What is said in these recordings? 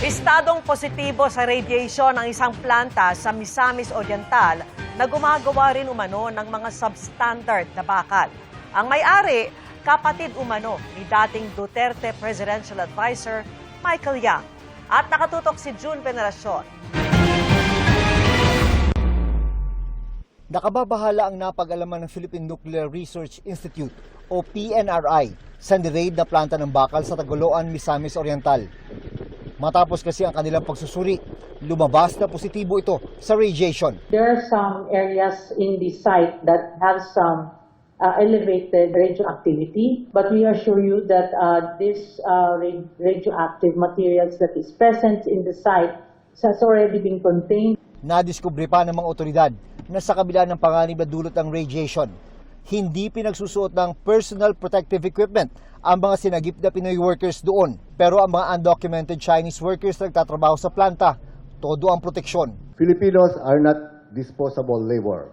Estadong positibo sa radiation ang isang planta sa Misamis Oriental na gumagawa rin umano ng mga substandard na bakal. Ang may-ari, kapatid umano ni dating Duterte Presidential Advisor Michael Yang. At nakatutok si June Veneracion. Nakababahala ang napag-alaman ng Philippine Nuclear Research Institute o PNRI sa niraid na planta ng bakal sa Tagoloan, Misamis Oriental. Matapos kasi ang kanilang pagsusuri, lumabas na positibo ito sa radiation. There are some areas in the site that have some elevated radioactivity, but we assure you that this radioactive materials that is present in the site has already been contained. Nadiskubre pa ng mga otoridad na sa kabila ng panganib na dulot ng radiation, hindi pinagsusuot ng personal protective equipment ang mga sinagip na Pinoy workers doon. Pero ang mga undocumented Chinese workers na nagtatrabaho sa planta, todo ang proteksyon. Filipinos are not disposable labor.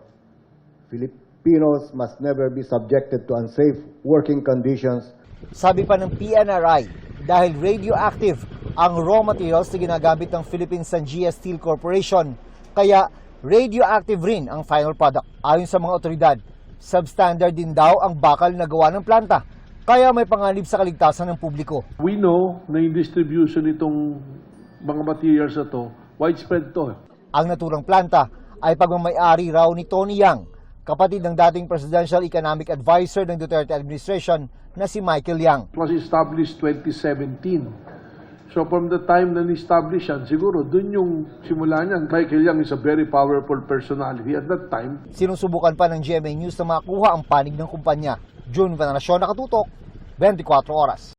Filipinos must never be subjected to unsafe working conditions. Sabi pa ng PNRI, dahil radioactive ang raw materials na ginagamit ng Philippine Sangia Steel Corporation, kaya radioactive rin ang final product. Ayon sa mga otoridad, substandard din daw ang bakal na gawa ng planta, kaya may panganib sa kaligtasan ng publiko. We know na yung distribution nitong mga materials na to, widespread to. Ang naturang planta ay pagmamay-ari raw ni Tony Yang, kapatid ng dating Presidential Economic Advisor ng Duterte Administration na si Michael Yang. It was established 2017. So from the time na ni-establish yan, siguro dun yung simula niyan. Michael Yang is a very powerful personality at that time. Sinusubukan pa ng GMA News na makuha ang panig ng kumpanya. June Veneracion, nakatutok, 24 oras.